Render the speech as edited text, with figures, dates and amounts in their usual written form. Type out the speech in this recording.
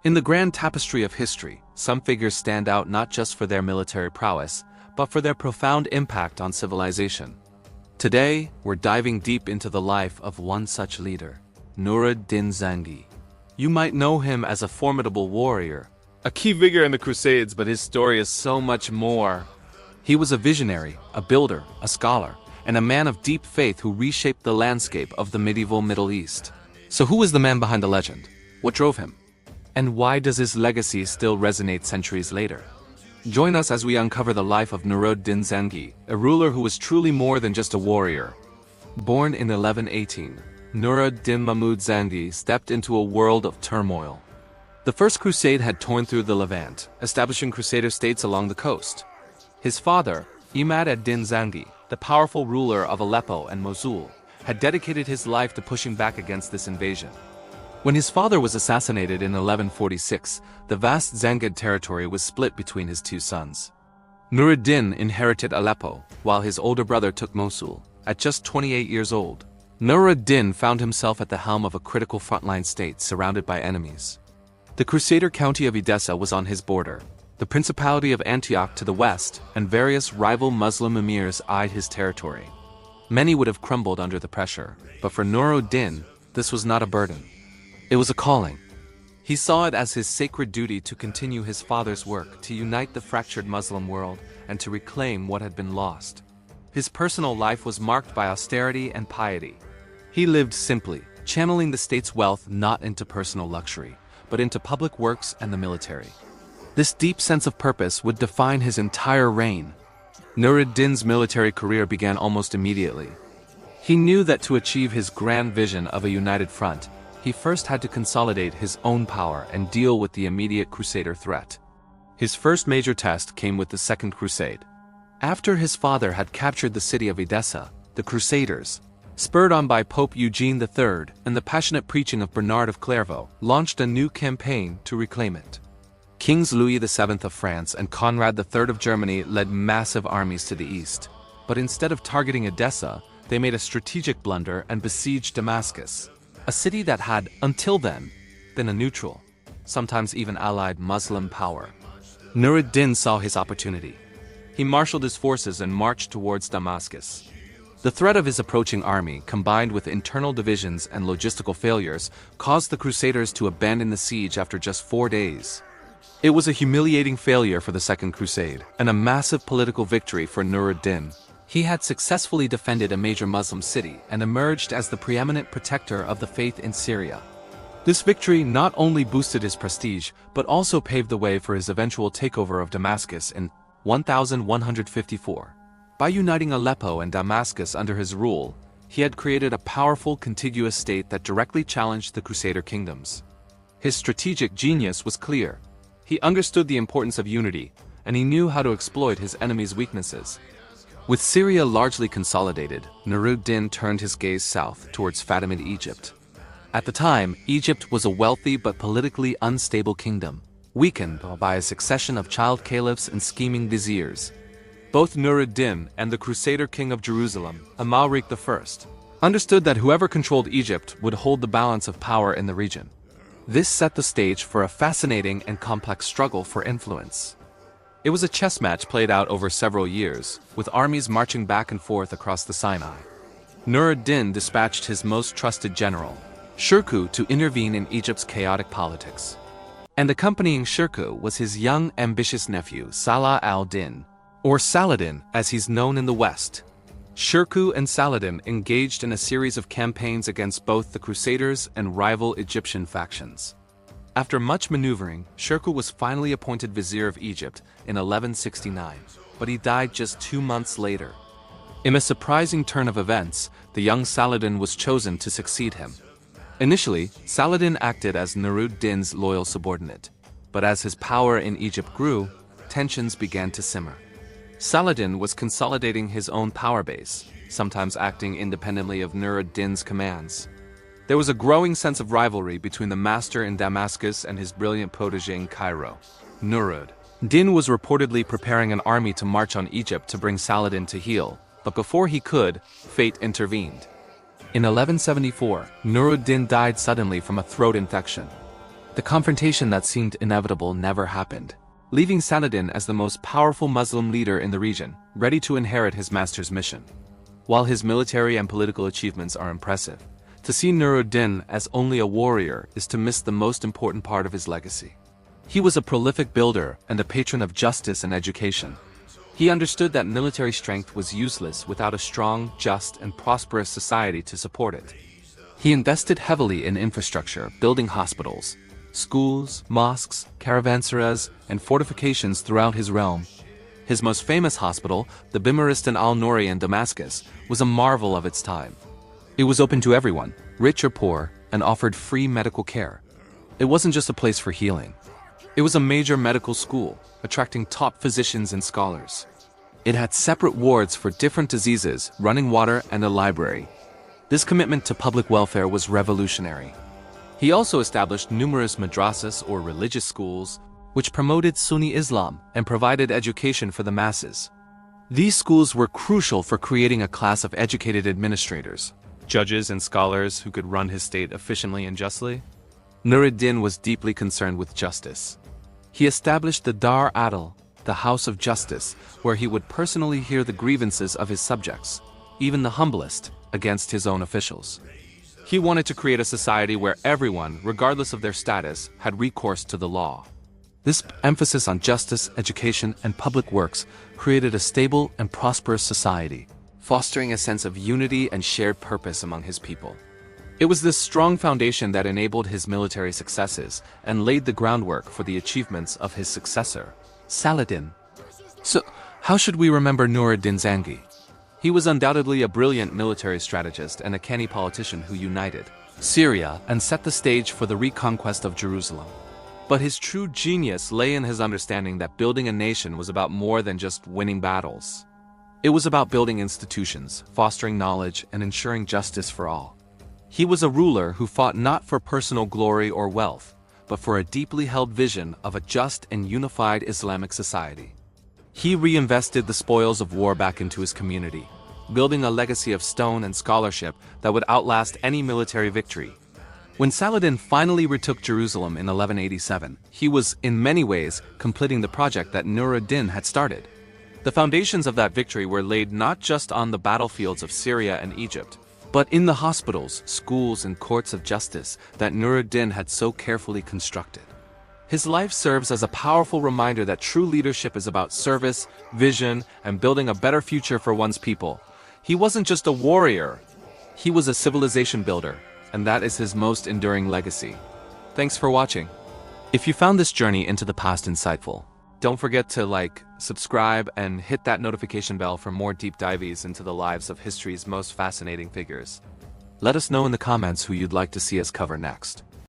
In the grand tapestry of history, some figures stand out not just for their military prowess, but for their profound impact on civilization. Today, we're diving deep into the life of one such leader, Noorud Din Zengi. You might know him as a formidable warrior, a key figure in the Crusades, but his story is so much more. He was a visionary, a builder, a scholar, and a man of deep faith who reshaped the landscape of the medieval Middle East. So who is the man behind the legend? What drove him? And why does his legacy still resonate centuries later? Join us as we uncover the life of Noorud Din Zengi, a ruler who was truly more than just a warrior. Born in 1118, Noorud Din Mahmud Zengi stepped into a world of turmoil. The First Crusade had torn through the Levant, establishing Crusader states along the coast. His father, Imad ad-Din Zengi, the powerful ruler of Aleppo and Mosul, had dedicated his life to pushing back against this invasion. When his father was assassinated in 1146, the vast Zengid territory was split between his two sons. Noorud Din inherited Aleppo, while his older brother took Mosul. At just 28 years old, Noorud Din found himself at the helm of a critical frontline state surrounded by enemies. The Crusader county of Edessa was on his border. The Principality of Antioch to the west, and various rival Muslim emirs eyed his territory. Many would have crumbled under the pressure, but for Noorud Din, this was not a burden. It was a calling. He saw it as his sacred duty to continue his father's work, to unite the fractured Muslim world, and to reclaim what had been lost. His personal life was marked by austerity and piety. He lived simply, channeling the state's wealth not into personal luxury, but into public works and the military. This deep sense of purpose would define his entire reign. Noorud Din's military career began almost immediately. He knew that to achieve his grand vision of a united front, he first had to consolidate his own power and deal with the immediate Crusader threat. His first major test came with the Second Crusade. After his father had captured the city of Edessa, the Crusaders, spurred on by Pope Eugene III and the passionate preaching of Bernard of Clairvaux, launched a new campaign to reclaim it. Kings Louis VII of France and Conrad III of Germany led massive armies to the east. But instead of targeting Edessa, they made a strategic blunder and besieged Damascus, a city that had, until then, been a neutral, sometimes even allied Muslim power. Noorud Din saw his opportunity. He marshaled his forces and marched towards Damascus. The threat of his approaching army, combined with internal divisions and logistical failures, caused the Crusaders to abandon the siege after just 4 days. It was a humiliating failure for the Second Crusade, and a massive political victory for Noorud Din. He had successfully defended a major Muslim city and emerged as the preeminent protector of the faith in Syria. This victory not only boosted his prestige, but also paved the way for his eventual takeover of Damascus in 1154. By uniting Aleppo and Damascus under his rule, he had created a powerful contiguous state that directly challenged the Crusader kingdoms. His strategic genius was clear. He understood the importance of unity, and he knew how to exploit his enemies' weaknesses. With Syria largely consolidated, Noorud Din turned his gaze south towards Fatimid Egypt. At the time, Egypt was a wealthy but politically unstable kingdom, weakened by a succession of child caliphs and scheming viziers. Both Noorud Din and the Crusader king of Jerusalem, Amalric I, understood that whoever controlled Egypt would hold the balance of power in the region. This set the stage for a fascinating and complex struggle for influence. It was a chess match played out over several years, with armies marching back and forth across the Sinai. Noorud Din dispatched his most trusted general, Shirkuh, to intervene in Egypt's chaotic politics. And accompanying Shirkuh was his young, ambitious nephew, Salah al-Din, or Saladin as he's known in the West. Shirkuh and Saladin engaged in a series of campaigns against both the Crusaders and rival Egyptian factions. After much maneuvering, Shirkuh was finally appointed vizier of Egypt in 1169, but he died just 2 months later. In a surprising turn of events, the young Saladin was chosen to succeed him. Initially, Saladin acted as Noorud Din's loyal subordinate, but as his power in Egypt grew, tensions began to simmer. Saladin was consolidating his own power base, sometimes acting independently of Noorud Din's commands. There was a growing sense of rivalry between the master in Damascus and his brilliant protege in Cairo, Noorud. Din was reportedly preparing an army to march on Egypt to bring Saladin to heel, but before he could, fate intervened. In 1174, Noorud Din died suddenly from a throat infection. The confrontation that seemed inevitable never happened, leaving Saladin as the most powerful Muslim leader in the region, ready to inherit his master's mission. While his military and political achievements are impressive, to see Noorud as only a warrior is to miss the most important part of his legacy. He was a prolific builder and a patron of justice and education. He understood that military strength was useless without a strong, just, and prosperous society to support it. He invested heavily in infrastructure, building hospitals, schools, mosques, caravanserais, and fortifications throughout his realm. His most famous hospital, the Bimaristan al-Nouri in Damascus, was a marvel of its time. It was open to everyone, rich or poor, and offered free medical care. It wasn't just a place for healing. It was a major medical school, attracting top physicians and scholars. It had separate wards for different diseases, running water, and a library. This commitment to public welfare was revolutionary. He also established numerous madrasas or religious schools, which promoted Sunni Islam and provided education for the masses. These schools were crucial for creating a class of educated administrators, judges and scholars who could run his state efficiently and justly. Noorud was deeply concerned with justice. He established the Dar Adil, the House of Justice, where he would personally hear the grievances of his subjects, even the humblest, against his own officials. He wanted to create a society where everyone, regardless of their status, had recourse to the law. This emphasis on justice, education, and public works created a stable and prosperous society, fostering a sense of unity and shared purpose among his people. It was this strong foundation that enabled his military successes and laid the groundwork for the achievements of his successor, Saladin. So, how should we remember Noorud Zengi? He was undoubtedly a brilliant military strategist and a canny politician who united Syria and set the stage for the reconquest of Jerusalem. But his true genius lay in his understanding that building a nation was about more than just winning battles. It was about building institutions, fostering knowledge, and ensuring justice for all. He was a ruler who fought not for personal glory or wealth, but for a deeply held vision of a just and unified Islamic society. He reinvested the spoils of war back into his community, building a legacy of stone and scholarship that would outlast any military victory. When Saladin finally retook Jerusalem in 1187, he was, in many ways, completing the project that Noorud had started. The foundations of that victory were laid not just on the battlefields of Syria and Egypt, but in the hospitals, schools, and courts of justice that Noorud had so carefully constructed. His life serves as a powerful reminder that true leadership is about service, vision, and building a better future for one's people. He wasn't just a warrior, he was a civilization builder, and that is his most enduring legacy. Thanks for watching. If you found this journey into the past insightful, don't forget to like, subscribe, and hit that notification bell for more deep dives into the lives of history's most fascinating figures. Let us know in the comments who you'd like to see us cover next.